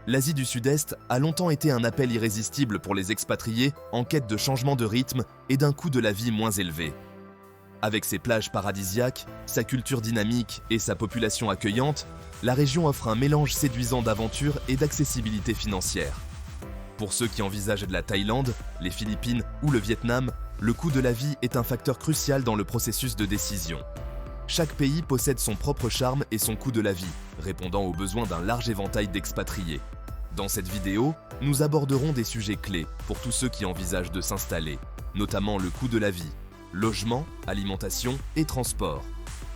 l'Asie du Sud-Est a longtemps été un appel irrésistible pour les expatriés en quête de changement de rythme et d'un coût de la vie moins élevé. Avec ses plages paradisiaques, sa culture dynamique et sa population accueillante, la région offre un mélange séduisant d'aventure et d'accessibilité financière. Pour ceux qui envisagent la Thaïlande, les Philippines ou le Vietnam, le coût de la vie est un facteur crucial dans le processus de décision. Chaque pays possède son propre charme et son coût de la vie, répondant aux besoins d'un large éventail d'expatriés. Dans cette vidéo, nous aborderons des sujets clés pour tous ceux qui envisagent de s'installer, notamment le coût de la vie, logement, alimentation et transport.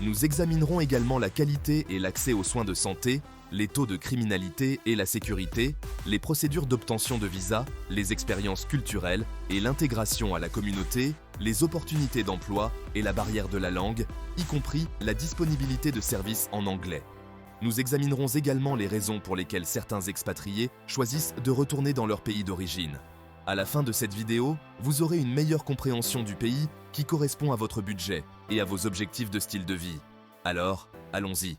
Nous examinerons également la qualité et l'accès aux soins de santé, les taux de criminalité et la sécurité, les procédures d'obtention de visa, les expériences culturelles et l'intégration à la communauté, les opportunités d'emploi et la barrière de la langue, y compris la disponibilité de services en anglais. Nous examinerons également les raisons pour lesquelles certains expatriés choisissent de retourner dans leur pays d'origine. À la fin de cette vidéo, vous aurez une meilleure compréhension du pays qui correspond à votre budget et à vos objectifs de style de vie. Alors, allons-y.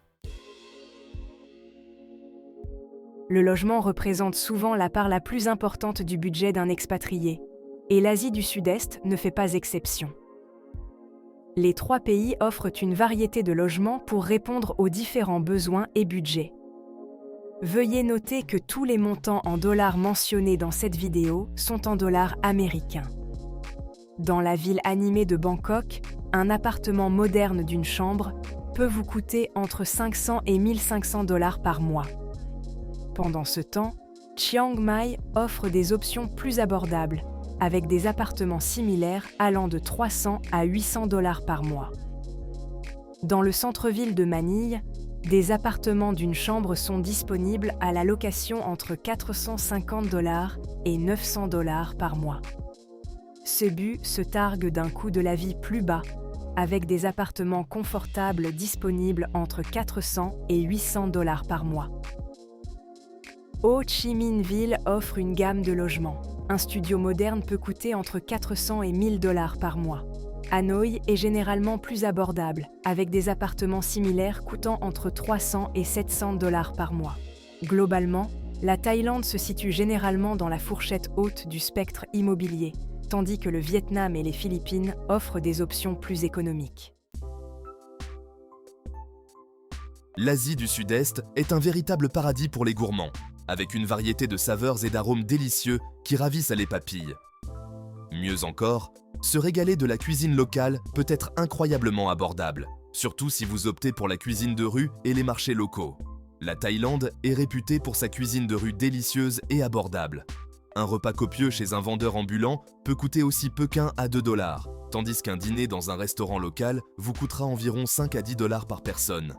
Le logement représente souvent la part la plus importante du budget d'un expatrié, et l'Asie du Sud-Est ne fait pas exception. Les 3 pays offrent une variété de logements pour répondre aux différents besoins et budgets. Veuillez noter que tous les montants en dollars mentionnés dans cette vidéo sont en dollars américains. Dans la ville animée de Bangkok, un appartement moderne d'une chambre peut vous coûter entre 500 et 1500 dollars par mois. Pendant ce temps, Chiang Mai offre des options plus abordables, avec des appartements similaires allant de 300 à 800 dollars par mois. Dans le centre-ville de Manille, des appartements d'une chambre sont disponibles à la location entre 450 dollars et 900 dollars par mois. Cebu se targue d'un coût de la vie plus bas, avec des appartements confortables disponibles entre 400 et 800 dollars par mois. Ho Chi Minh Ville offre une gamme de logements. Un studio moderne peut coûter entre 400 et 1000 dollars par mois. Hanoï est généralement plus abordable, avec des appartements similaires coûtant entre 300 et 700 dollars par mois. Globalement, la Thaïlande se situe généralement dans la fourchette haute du spectre immobilier, tandis que le Vietnam et les Philippines offrent des options plus économiques. L'Asie du Sud-Est est un véritable paradis pour les gourmands, avec une variété de saveurs et d'arômes délicieux qui ravissent à les papilles. Mieux encore, se régaler de la cuisine locale peut être incroyablement abordable, surtout si vous optez pour la cuisine de rue et les marchés locaux. La Thaïlande est réputée pour sa cuisine de rue délicieuse et abordable. Un repas copieux chez un vendeur ambulant peut coûter aussi peu qu'un à 2 dollars, tandis qu'un dîner dans un restaurant local vous coûtera environ 5 à 10 dollars par personne.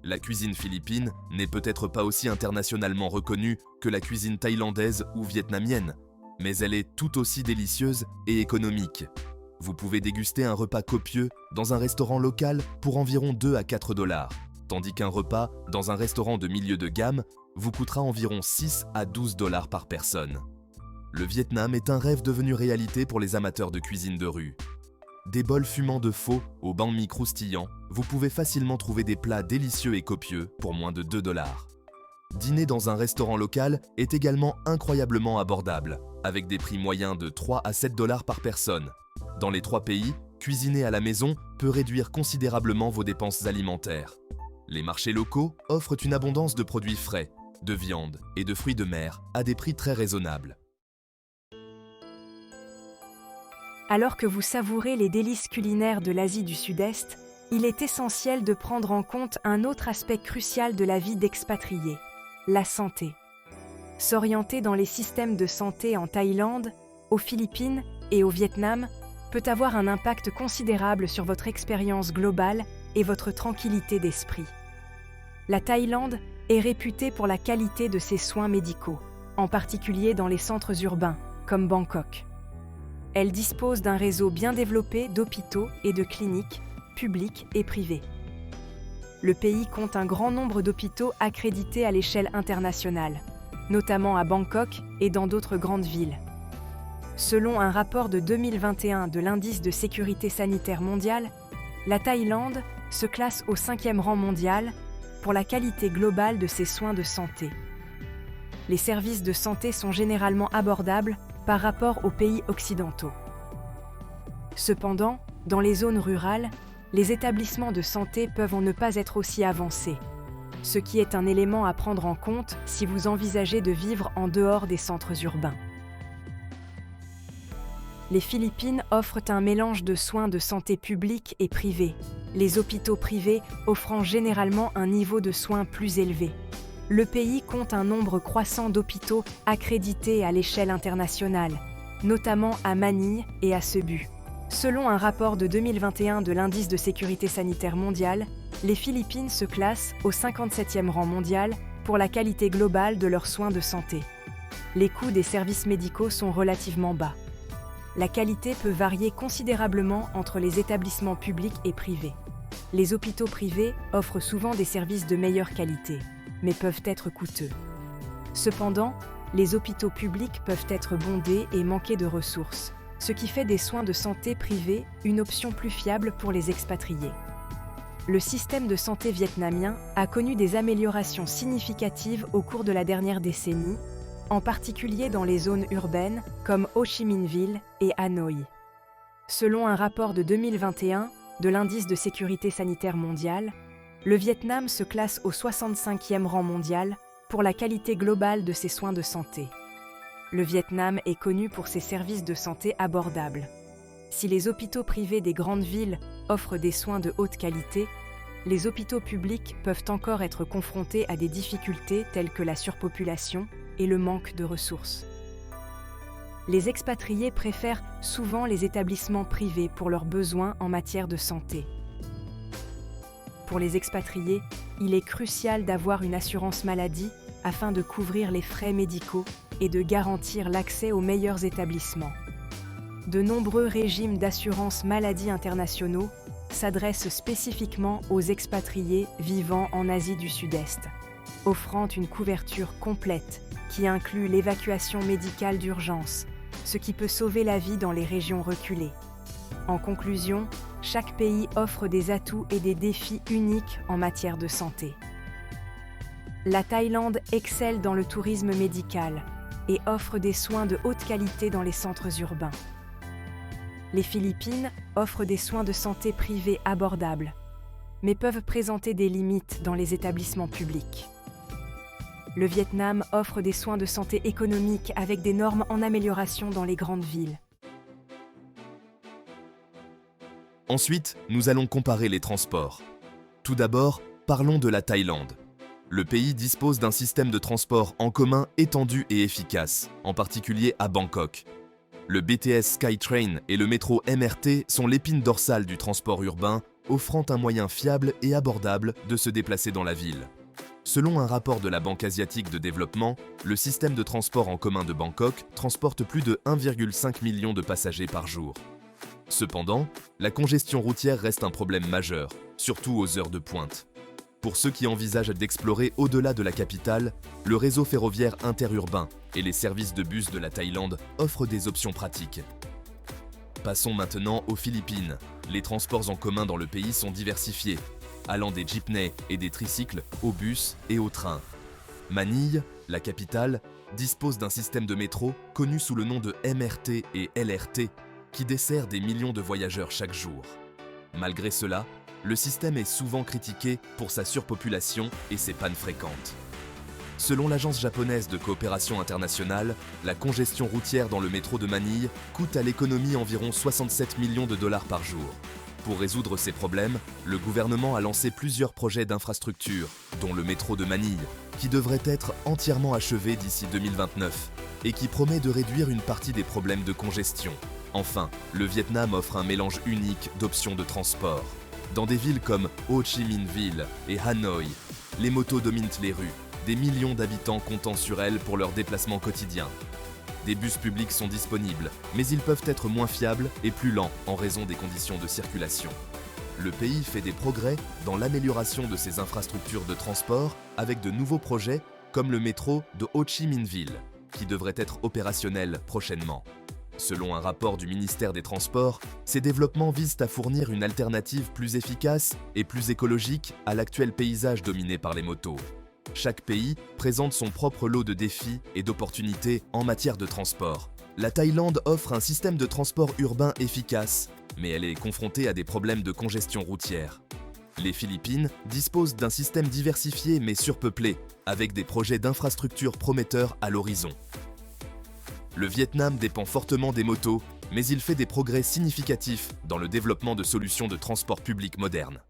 La cuisine philippine n'est peut-être pas aussi internationalement reconnue que la cuisine thaïlandaise ou vietnamienne, mais elle est tout aussi délicieuse et économique. Vous pouvez déguster un repas copieux dans un restaurant local pour environ 2 à 4 dollars, tandis qu'un repas dans un restaurant de milieu de gamme vous coûtera environ 6 à 12 dollars par personne. Le Vietnam est un rêve devenu réalité pour les amateurs de cuisine de rue. Des bols fumants de pho au banh mi croustillant, vous pouvez facilement trouver des plats délicieux et copieux pour moins de 2 dollars. Dîner dans un restaurant local est également incroyablement abordable, avec des prix moyens de 3 à 7 dollars par personne. Dans les 3 pays, cuisiner à la maison peut réduire considérablement vos dépenses alimentaires. Les marchés locaux offrent une abondance de produits frais, de viande et de fruits de mer à des prix très raisonnables. Alors que vous savourez les délices culinaires de l'Asie du Sud-Est, il est essentiel de prendre en compte un autre aspect crucial de la vie d'expatrié, la santé. S'orienter dans les systèmes de santé en Thaïlande, aux Philippines et au Vietnam peut avoir un impact considérable sur votre expérience globale et votre tranquillité d'esprit. La Thaïlande est réputée pour la qualité de ses soins médicaux, en particulier dans les centres urbains, comme Bangkok. Elle dispose d'un réseau bien développé d'hôpitaux et de cliniques, publics et privés. Le pays compte un grand nombre d'hôpitaux accrédités à l'échelle internationale, notamment à Bangkok et dans d'autres grandes villes. Selon un rapport de 2021 de l'Indice de sécurité sanitaire mondiale, la Thaïlande se classe au 5e rang mondial pour la qualité globale de ses soins de santé. les services de santé sont généralement abordables par rapport aux pays occidentaux. Cependant, dans les zones rurales, les établissements de santé peuvent ne pas être aussi avancés, ce qui est un élément à prendre en compte si vous envisagez de vivre en dehors des centres urbains. Les Philippines offrent un mélange de soins de santé publics et privés, les hôpitaux privés offrant généralement un niveau de soins plus élevé. Le pays compte un nombre croissant d'hôpitaux accrédités à l'échelle internationale, notamment à Manille et à Cebu. Selon un rapport de 2021 de l'Indice de sécurité sanitaire mondial, les Philippines se classent au 57e rang mondial pour la qualité globale de leurs soins de santé. Les coûts des services médicaux sont relativement bas. La qualité peut varier considérablement entre les établissements publics et privés. Les hôpitaux privés offrent souvent des services de meilleure qualité, mais peuvent être coûteux. Cependant, les hôpitaux publics peuvent être bondés et manquer de ressources, ce qui fait des soins de santé privés une option plus fiable pour les expatriés. Le système de santé vietnamien a connu des améliorations significatives au cours de la dernière décennie, en particulier dans les zones urbaines comme Ho Chi Minh Ville et Hanoï. Selon un rapport de 2021 de l'Indice de sécurité sanitaire mondial, le Vietnam se classe au 65e rang mondial pour la qualité globale de ses soins de santé. Le Vietnam est connu pour ses services de santé abordables. Si les hôpitaux privés des grandes villes offrent des soins de haute qualité, les hôpitaux publics peuvent encore être confrontés à des difficultés telles que la surpopulation et le manque de ressources. Les expatriés préfèrent souvent les établissements privés pour leurs besoins en matière de santé. Pour les expatriés, il est crucial d'avoir une assurance maladie afin de couvrir les frais médicaux et de garantir l'accès aux meilleurs établissements. De nombreux régimes d'assurance maladie internationaux s'adressent spécifiquement aux expatriés vivant en Asie du Sud-Est, offrant une couverture complète qui inclut l'évacuation médicale d'urgence, ce qui peut sauver la vie dans les régions reculées. En conclusion, chaque pays offre des atouts et des défis uniques en matière de santé. La Thaïlande excelle dans le tourisme médical et offre des soins de haute qualité dans les centres urbains. Les Philippines offrent des soins de santé privés abordables, mais peuvent présenter des limites dans les établissements publics. Le Vietnam offre des soins de santé économiques avec des normes en amélioration dans les grandes villes. Ensuite, nous allons comparer les transports. Tout d'abord, parlons de la Thaïlande. Le pays dispose d'un système de transport en commun étendu et efficace, en particulier à Bangkok. Le BTS SkyTrain et le métro MRT sont l'épine dorsale du transport urbain, offrant un moyen fiable et abordable de se déplacer dans la ville. Selon un rapport de la Banque asiatique de développement, le système de transport en commun de Bangkok transporte plus de 1,5 million de passagers par jour. Cependant, la congestion routière reste un problème majeur, surtout aux heures de pointe. Pour ceux qui envisagent d'explorer au-delà de la capitale, le réseau ferroviaire interurbain et les services de bus de la Thaïlande offrent des options pratiques. Passons maintenant aux Philippines. Les transports en commun dans le pays sont diversifiés, allant des jeepneys et des tricycles aux bus et aux trains. Manille, la capitale, dispose d'un système de métro connu sous le nom de MRT et LRT qui dessert des millions de voyageurs chaque jour. Malgré cela, le système est souvent critiqué pour sa surpopulation et ses pannes fréquentes. Selon l'agence japonaise de coopération internationale, la congestion routière dans le métro de Manille coûte à l'économie environ 67 millions de dollars par jour. Pour résoudre ces problèmes, le gouvernement a lancé plusieurs projets d'infrastructure, dont le métro de Manille, qui devrait être entièrement achevé d'ici 2029 et qui promet de réduire une partie des problèmes de congestion. Enfin, le Vietnam offre un mélange unique d'options de transport. Dans des villes comme Ho Chi Minh Ville et Hanoï, les motos dominent les rues, des millions d'habitants comptant sur elles pour leurs déplacements quotidiens. Des bus publics sont disponibles, mais ils peuvent être moins fiables et plus lents en raison des conditions de circulation. Le pays fait des progrès dans l'amélioration de ses infrastructures de transport avec de nouveaux projets comme le métro de Ho Chi Minh Ville, qui devrait être opérationnel prochainement. Selon un rapport du ministère des Transports, ces développements visent à fournir une alternative plus efficace et plus écologique à l'actuel paysage dominé par les motos. Chaque pays présente son propre lot de défis et d'opportunités en matière de transport. La Thaïlande offre un système de transport urbain efficace, mais elle est confrontée à des problèmes de congestion routière. Les Philippines disposent d'un système diversifié mais surpeuplé, avec des projets d'infrastructures prometteurs à l'horizon. Le Vietnam dépend fortement des motos, mais il fait des progrès significatifs dans le développement de solutions de transport public modernes.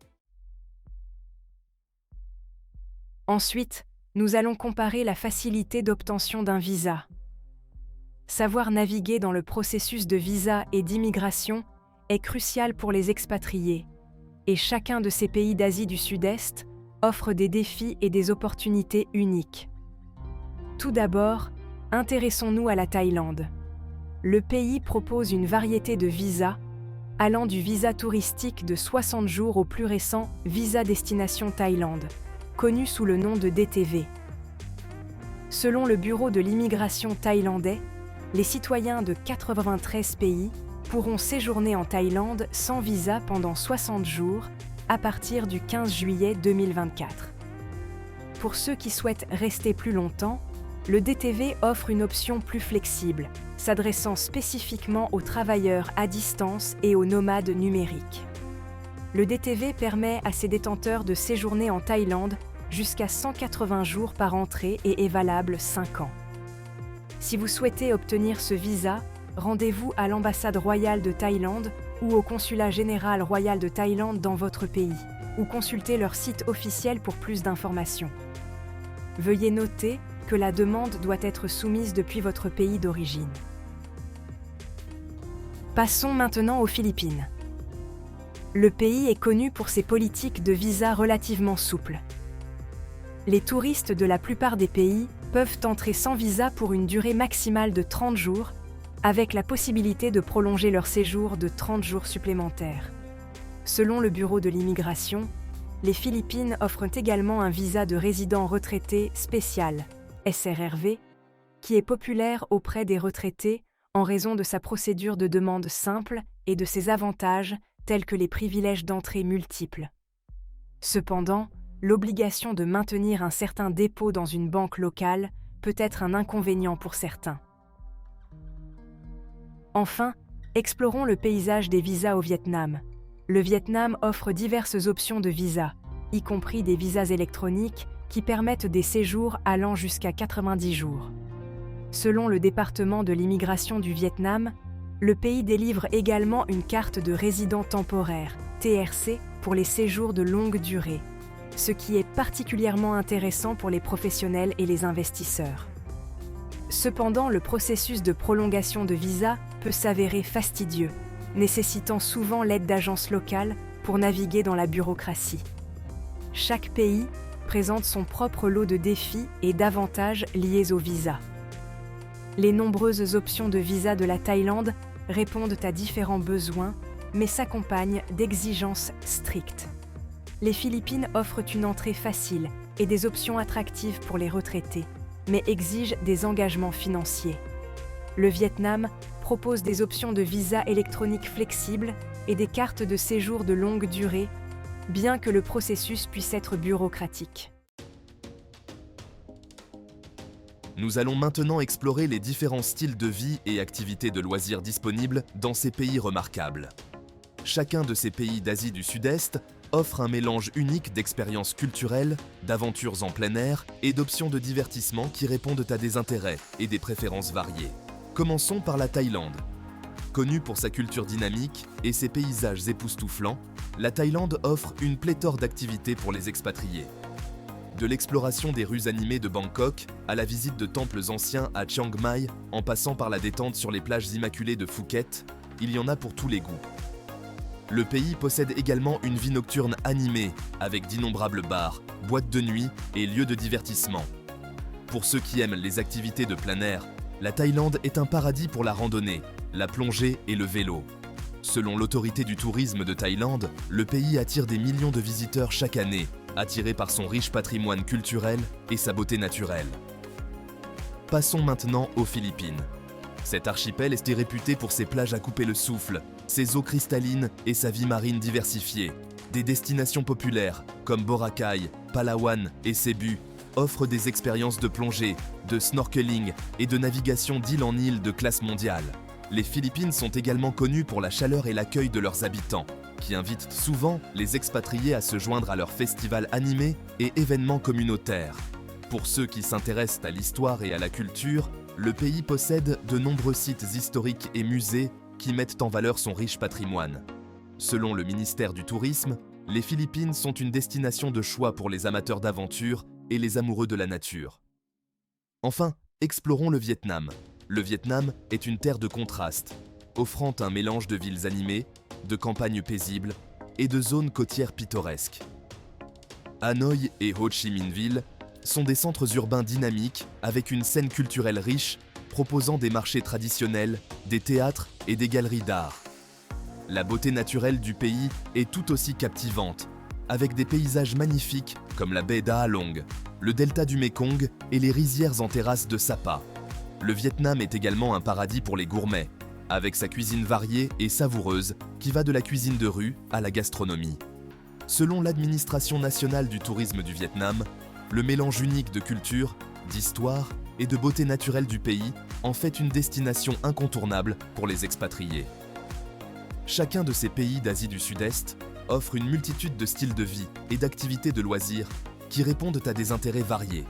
Ensuite, nous allons comparer la facilité d'obtention d'un visa. Savoir naviguer dans le processus de visa et d'immigration est crucial pour les expatriés, et chacun de ces pays d'Asie du Sud-Est offre des défis et des opportunités uniques. Tout d'abord, intéressons-nous à la Thaïlande. Le pays propose une variété de visas, allant du visa touristique de 60 jours au plus récent Visa Destination Thaïlande, connu sous le nom de DTV. Selon le Bureau de l'immigration thaïlandais, les citoyens de 93 pays pourront séjourner en Thaïlande sans visa pendant 60 jours à partir du 15 juillet 2024. Pour ceux qui souhaitent rester plus longtemps, le DTV offre une option plus flexible, s'adressant spécifiquement aux travailleurs à distance et aux nomades numériques. Le DTV permet à ses détenteurs de séjourner en Thaïlande jusqu'à 180 jours par entrée et est valable 5 ans. Si vous souhaitez obtenir ce visa, rendez-vous à l'ambassade royale de Thaïlande ou au consulat général royal de Thaïlande dans votre pays, ou consultez leur site officiel pour plus d'informations. Veuillez noter que la demande doit être soumise depuis votre pays d'origine. Passons maintenant aux Philippines. Le pays est connu pour ses politiques de visa relativement souples. Les touristes de la plupart des pays peuvent entrer sans visa pour une durée maximale de 30 jours, avec la possibilité de prolonger leur séjour de 30 jours supplémentaires. Selon le Bureau de l'immigration, les Philippines offrent également un visa de résident retraité spécial, SRRV, qui est populaire auprès des retraités en raison de sa procédure de demande simple et de ses avantages tels que les privilèges d'entrée multiples. Cependant, l'obligation de maintenir un certain dépôt dans une banque locale peut être un inconvénient pour certains. Enfin, explorons le paysage des visas au Vietnam. Le Vietnam offre diverses options de visas, y compris des visas électroniques qui permettent des séjours allant jusqu'à 90 jours. Selon le département de l'immigration du Vietnam, le pays délivre également une carte de résident temporaire, TRC, pour les séjours de longue durée, ce qui est particulièrement intéressant pour les professionnels et les investisseurs. Cependant, le processus de prolongation de visa peut s'avérer fastidieux, nécessitant souvent l'aide d'agences locales pour naviguer dans la bureaucratie. Chaque pays présente son propre lot de défis et d'avantages liés au visa. Les nombreuses options de visa de la Thaïlande répondent à différents besoins, mais s'accompagnent d'exigences strictes. Les Philippines offrent une entrée facile et des options attractives pour les retraités, mais exigent des engagements financiers. Le Vietnam propose des options de visa électronique flexibles et des cartes de séjour de longue durée, bien que le processus puisse être bureaucratique. Nous allons maintenant explorer les différents styles de vie et activités de loisirs disponibles dans ces pays remarquables. Chacun de ces pays d'Asie du Sud-Est offre un mélange unique d'expériences culturelles, d'aventures en plein air et d'options de divertissement qui répondent à des intérêts et des préférences variées. Commençons par la Thaïlande. Connue pour sa culture dynamique et ses paysages époustouflants, la Thaïlande offre une pléthore d'activités pour les expatriés. De l'exploration des rues animées de Bangkok à la visite de temples anciens à Chiang Mai, en passant par la détente sur les plages immaculées de Phuket, il y en a pour tous les goûts. Le pays possède également une vie nocturne animée, avec d'innombrables bars, boîtes de nuit et lieux de divertissement. Pour ceux qui aiment les activités de plein air, la Thaïlande est un paradis pour la randonnée, la plongée et le vélo. Selon l'autorité du tourisme de Thaïlande, le pays attire des millions de visiteurs chaque année, attirés par son riche patrimoine culturel et sa beauté naturelle. Passons maintenant aux Philippines. Cet archipel est réputé pour ses plages à couper le souffle, ses eaux cristallines et sa vie marine diversifiée. Des destinations populaires comme Boracay, Palawan et Cebu offre des expériences de plongée, de snorkeling et de navigation d'île en île de classe mondiale. Les Philippines sont également connues pour la chaleur et l'accueil de leurs habitants, qui invitent souvent les expatriés à se joindre à leurs festivals animés et événements communautaires. Pour ceux qui s'intéressent à l'histoire et à la culture, le pays possède de nombreux sites historiques et musées qui mettent en valeur son riche patrimoine. Selon le ministère du Tourisme, les Philippines sont une destination de choix pour les amateurs d'aventure et les amoureux de la nature. Enfin, explorons le Vietnam. Le Vietnam est une terre de contrastes, offrant un mélange de villes animées, de campagnes paisibles et de zones côtières pittoresques. Hanoï et Ho Chi Minh Ville sont des centres urbains dynamiques avec une scène culturelle riche, proposant des marchés traditionnels, des théâtres et des galeries d'art. La beauté naturelle du pays est tout aussi captivante, avec des paysages magnifiques comme la baie d'Ha Long, le delta du Mékong et les rizières en terrasse de Sapa. Le Vietnam est également un paradis pour les gourmets, avec sa cuisine variée et savoureuse qui va de la cuisine de rue à la gastronomie. Selon l'Administration nationale du tourisme du Vietnam, le mélange unique de culture, d'histoire et de beauté naturelle du pays en fait une destination incontournable pour les expatriés. Chacun de ces pays d'Asie du Sud-Est offre une multitude de styles de vie et d'activités de loisirs qui répondent à des intérêts variés.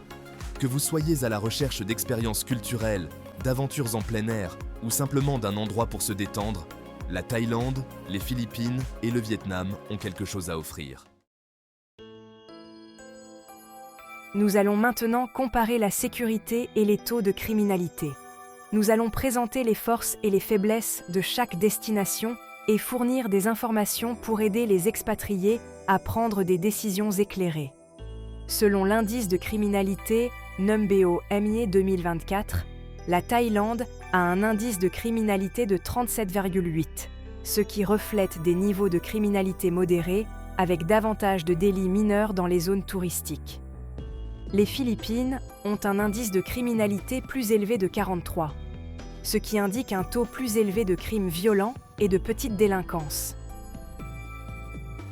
Que vous soyez à la recherche d'expériences culturelles, d'aventures en plein air ou simplement d'un endroit pour se détendre, la Thaïlande, les Philippines et le Vietnam ont quelque chose à offrir. Nous allons maintenant comparer la sécurité et les taux de criminalité. Nous allons présenter les forces et les faiblesses de chaque destination et fournir des informations pour aider les expatriés à prendre des décisions éclairées. Selon l'indice de criminalité Numbeo MIE 2024, la Thaïlande a un indice de criminalité de 37,8, ce qui reflète des niveaux de criminalité modérés avec davantage de délits mineurs dans les zones touristiques. Les Philippines ont un indice de criminalité plus élevé de 43, ce qui indique un taux plus élevé de crimes violents et de petite délinquance.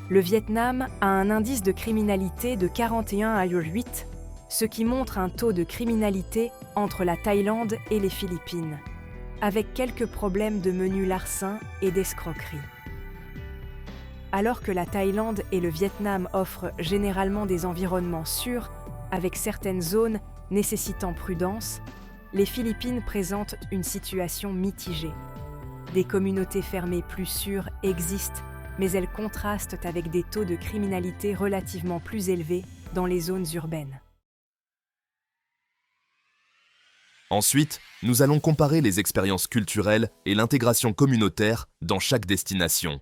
Le Vietnam a un indice de criminalité de 41,8, ce qui montre un taux de criminalité entre la Thaïlande et les Philippines, avec quelques problèmes de menus larcins et d'escroquerie. Alors que la Thaïlande et le Vietnam offrent généralement des environnements sûrs, avec certaines zones nécessitant prudence, les Philippines présentent une situation mitigée. Des communautés fermées plus sûres existent, mais elles contrastent avec des taux de criminalité relativement plus élevés dans les zones urbaines. Ensuite, nous allons comparer les expériences culturelles et l'intégration communautaire dans chaque destination.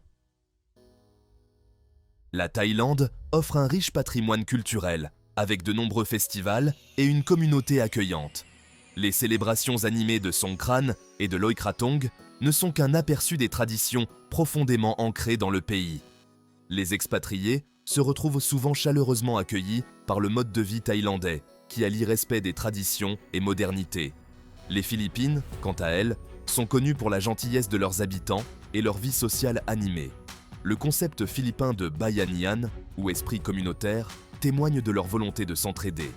La Thaïlande offre un riche patrimoine culturel, avec de nombreux festivals et une communauté accueillante. Les célébrations animées de Songkran et de Loi Krathong ne sont qu'un aperçu des traditions profondément ancrées dans le pays. Les expatriés se retrouvent souvent chaleureusement accueillis par le mode de vie thaïlandais, qui allie respect des traditions et modernité. Les Philippines, quant à elles, sont connues pour la gentillesse de leurs habitants et leur vie sociale animée. Le concept philippin de bayanihan, ou esprit communautaire, témoigne de leur volonté de s'entraider.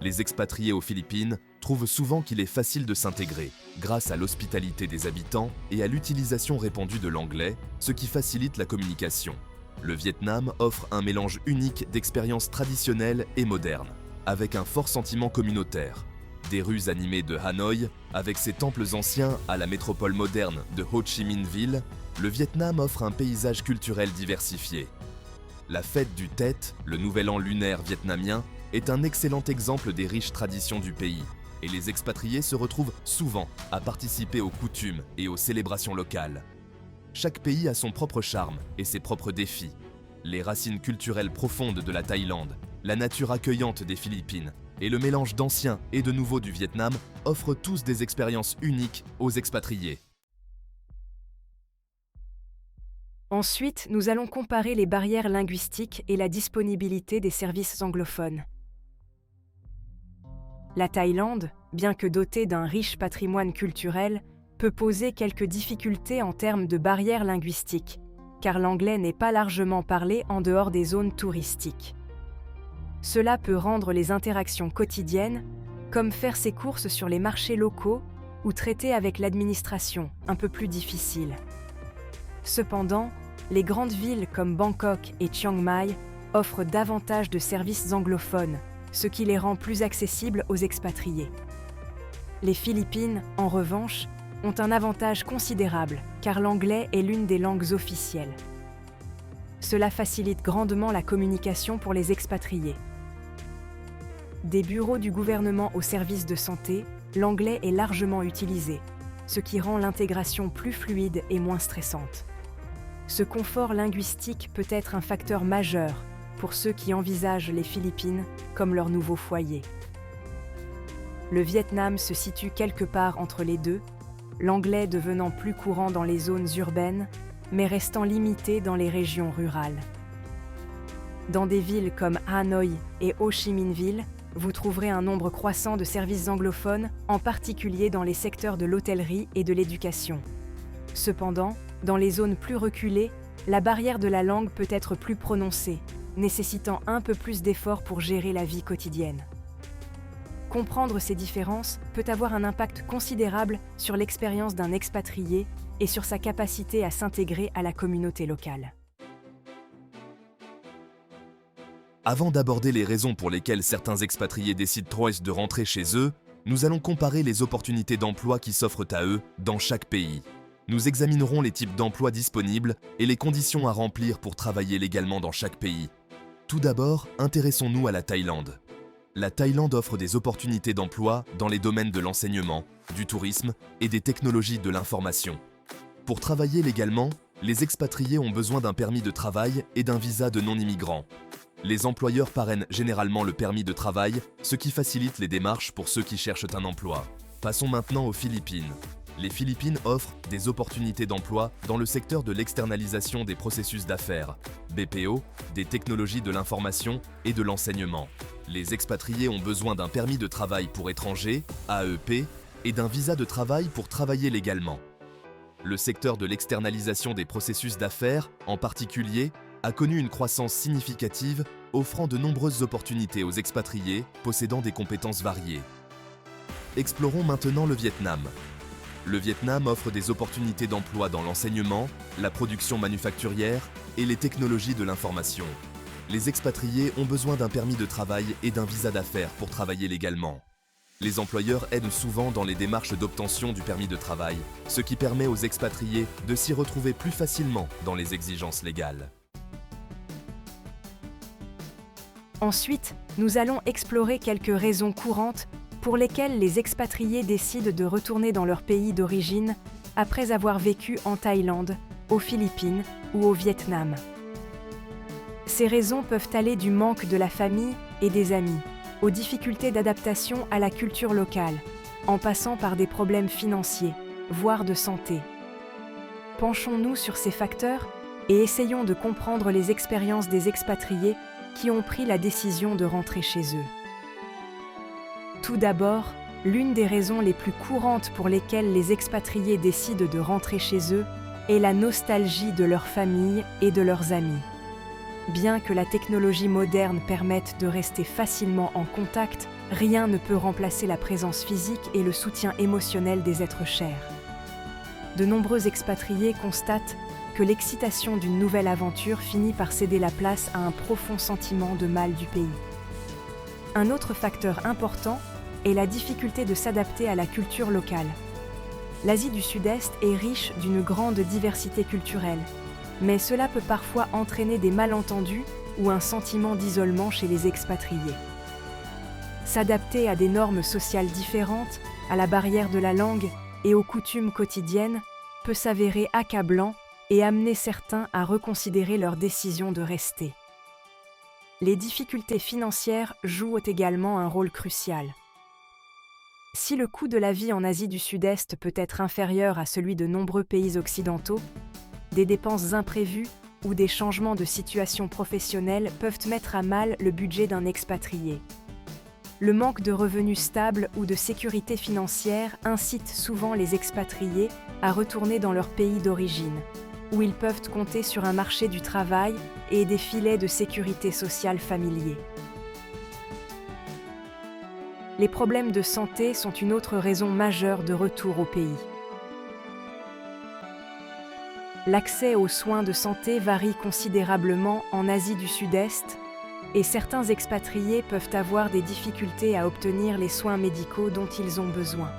Les expatriés aux Philippines trouvent souvent qu'il est facile de s'intégrer, grâce à l'hospitalité des habitants et à l'utilisation répandue de l'anglais, ce qui facilite la communication. Le Vietnam offre un mélange unique d'expériences traditionnelles et modernes, avec un fort sentiment communautaire. Des rues animées de Hanoï, avec ses temples anciens à la métropole moderne de Ho Chi Minh Ville, le Vietnam offre un paysage culturel diversifié. La fête du Tet, le nouvel an lunaire vietnamien, est un excellent exemple des riches traditions du pays, et les expatriés se retrouvent souvent à participer aux coutumes et aux célébrations locales. Chaque pays a son propre charme et ses propres défis. Les racines culturelles profondes de la Thaïlande, la nature accueillante des Philippines et le mélange d'anciens et de nouveaux du Vietnam offrent tous des expériences uniques aux expatriés. Ensuite, nous allons comparer les barrières linguistiques et la disponibilité des services anglophones. La Thaïlande, bien que dotée d'un riche patrimoine culturel, peut poser quelques difficultés en termes de barrières linguistiques, car l'anglais n'est pas largement parlé en dehors des zones touristiques. Cela peut rendre les interactions quotidiennes, comme faire ses courses sur les marchés locaux ou traiter avec l'administration, un peu plus difficiles. Cependant, les grandes villes comme Bangkok et Chiang Mai offrent davantage de services anglophones, ce qui les rend plus accessibles aux expatriés. Les Philippines, en revanche, ont un avantage considérable, car l'anglais est l'une des langues officielles. Cela facilite grandement la communication pour les expatriés. Des bureaux du gouvernement au service de santé, l'anglais est largement utilisé, ce qui rend l'intégration plus fluide et moins stressante. Ce confort linguistique peut être un facteur majeur pour ceux qui envisagent les Philippines comme leur nouveau foyer. Le Vietnam se situe quelque part entre les deux, l'anglais devenant plus courant dans les zones urbaines, mais restant limité dans les régions rurales. Dans des villes comme Hanoï et Ho Chi Minh Ville, vous trouverez un nombre croissant de services anglophones, en particulier dans les secteurs de l'hôtellerie et de l'éducation. Cependant, dans les zones plus reculées, la barrière de la langue peut être plus prononcée, nécessitant un peu plus d'efforts pour gérer la vie quotidienne. Comprendre ces différences peut avoir un impact considérable sur l'expérience d'un expatrié et sur sa capacité à s'intégrer à la communauté locale. Avant d'aborder les raisons pour lesquelles certains expatriés décident de rentrer chez eux, nous allons comparer les opportunités d'emploi qui s'offrent à eux dans chaque pays. Nous examinerons les types d'emplois disponibles et les conditions à remplir pour travailler légalement dans chaque pays. Tout d'abord, intéressons-nous à la Thaïlande. La Thaïlande offre des opportunités d'emploi dans les domaines de l'enseignement, du tourisme et des technologies de l'information. Pour travailler légalement, les expatriés ont besoin d'un permis de travail et d'un visa de non-immigrant. Les employeurs parrainent généralement le permis de travail, ce qui facilite les démarches pour ceux qui cherchent un emploi. Passons maintenant aux Philippines. Les Philippines offrent des opportunités d'emploi dans le secteur de l'externalisation des processus d'affaires, BPO, des technologies de l'information et de l'enseignement. Les expatriés ont besoin d'un permis de travail pour étrangers, AEP, et d'un visa de travail pour travailler légalement. Le secteur de l'externalisation des processus d'affaires, en particulier, a connu une croissance significative, offrant de nombreuses opportunités aux expatriés possédant des compétences variées. Explorons maintenant le Vietnam. Le Vietnam offre des opportunités d'emploi dans l'enseignement, la production manufacturière et les technologies de l'information. Les expatriés ont besoin d'un permis de travail et d'un visa d'affaires pour travailler légalement. Les employeurs aident souvent dans les démarches d'obtention du permis de travail, ce qui permet aux expatriés de s'y retrouver plus facilement dans les exigences légales. Ensuite, nous allons explorer quelques raisons courantes pour lesquelles les expatriés décident de retourner dans leur pays d'origine après avoir vécu en Thaïlande, aux Philippines ou au Vietnam. Ces raisons peuvent aller du manque de la famille et des amis, aux difficultés d'adaptation à la culture locale, en passant par des problèmes financiers, voire de santé. Penchons-nous sur ces facteurs et essayons de comprendre les expériences des expatriés qui ont pris la décision de rentrer chez eux. Tout d'abord, l'une des raisons les plus courantes pour lesquelles les expatriés décident de rentrer chez eux est la nostalgie de leur famille et de leurs amis. Bien que la technologie moderne permette de rester facilement en contact, rien ne peut remplacer la présence physique et le soutien émotionnel des êtres chers. De nombreux expatriés constatent que l'excitation d'une nouvelle aventure finit par céder la place à un profond sentiment de mal du pays. Un autre facteur important est la difficulté de s'adapter à la culture locale. L'Asie du Sud-Est est riche d'une grande diversité culturelle, mais cela peut parfois entraîner des malentendus ou un sentiment d'isolement chez les expatriés. S'adapter à des normes sociales différentes, à la barrière de la langue et aux coutumes quotidiennes peut s'avérer accablant et amener certains à reconsidérer leur décision de rester. Les difficultés financières jouent également un rôle crucial. Si le coût de la vie en Asie du Sud-Est peut être inférieur à celui de nombreux pays occidentaux, des dépenses imprévues ou des changements de situation professionnelle peuvent mettre à mal le budget d'un expatrié. Le manque de revenus stables ou de sécurité financière incite souvent les expatriés à retourner dans leur pays d'origine, où ils peuvent compter sur un marché du travail et des filets de sécurité sociale familiers. les problèmes de santé sont une autre raison majeure de retour au pays. L'accès aux soins de santé varie considérablement en Asie du Sud-Est et certains expatriés peuvent avoir des difficultés à obtenir les soins médicaux dont ils ont besoin.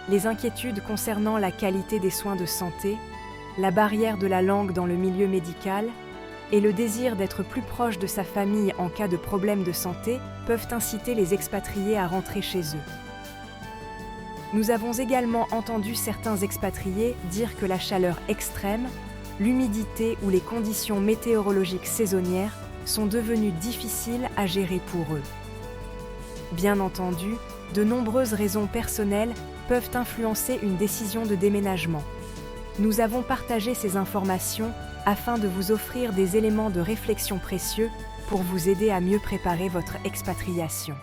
Les inquiétudes concernant la qualité des soins de santé, la barrière de la langue dans le milieu médical et le désir d'être plus proche de sa famille en cas de problème de santé peuvent inciter les expatriés à rentrer chez eux. Nous avons également entendu certains expatriés dire que la chaleur extrême, l'humidité ou les conditions météorologiques saisonnières sont devenues difficiles à gérer pour eux. Bien entendu, de nombreuses raisons personnelles peuvent influencer une décision de déménagement. Nous avons partagé ces informations afin de vous offrir des éléments de réflexion précieux pour vous aider à mieux préparer votre expatriation.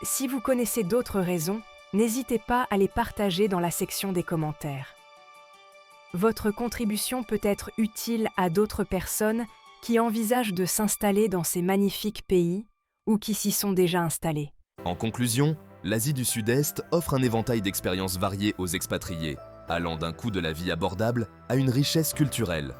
Si vous connaissez d'autres raisons, n'hésitez pas à les partager dans la section des commentaires. Votre contribution peut être utile à d'autres personnes qui envisagent de s'installer dans ces magnifiques pays ou qui s'y sont déjà installés. En conclusion, l'Asie du Sud-Est offre un éventail d'expériences variées aux expatriés, allant d'un coût de la vie abordable à une richesse culturelle.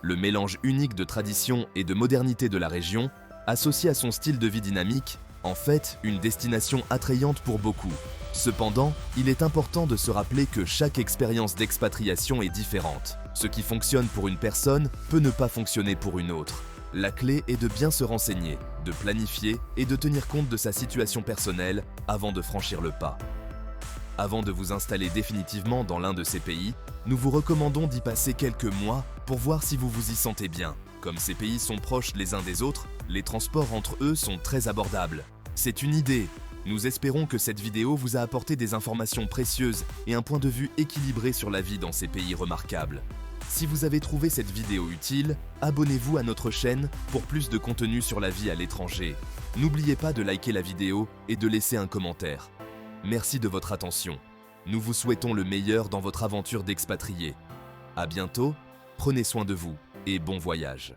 Le mélange unique de tradition et de modernité de la région, associé à son style de vie dynamique, en fait une destination attrayante pour beaucoup. Cependant, il est important de se rappeler que chaque expérience d'expatriation est différente. Ce qui fonctionne pour une personne peut ne pas fonctionner pour une autre. La clé est de bien se renseigner, de planifier et de tenir compte de sa situation personnelle avant de franchir le pas. Avant de vous installer définitivement dans l'un de ces pays, nous vous recommandons d'y passer quelques mois pour voir si vous vous y sentez bien. Comme ces pays sont proches les uns des autres, les transports entre eux sont très abordables. C'est une idée. Nous espérons que cette vidéo vous a apporté des informations précieuses et un point de vue équilibré sur la vie dans ces pays remarquables. Si vous avez trouvé cette vidéo utile, abonnez-vous à notre chaîne pour plus de contenu sur la vie à l'étranger. N'oubliez pas de liker la vidéo et de laisser un commentaire. Merci de votre attention. Nous vous souhaitons le meilleur dans votre aventure d'expatrié. À bientôt, prenez soin de vous et bon voyage.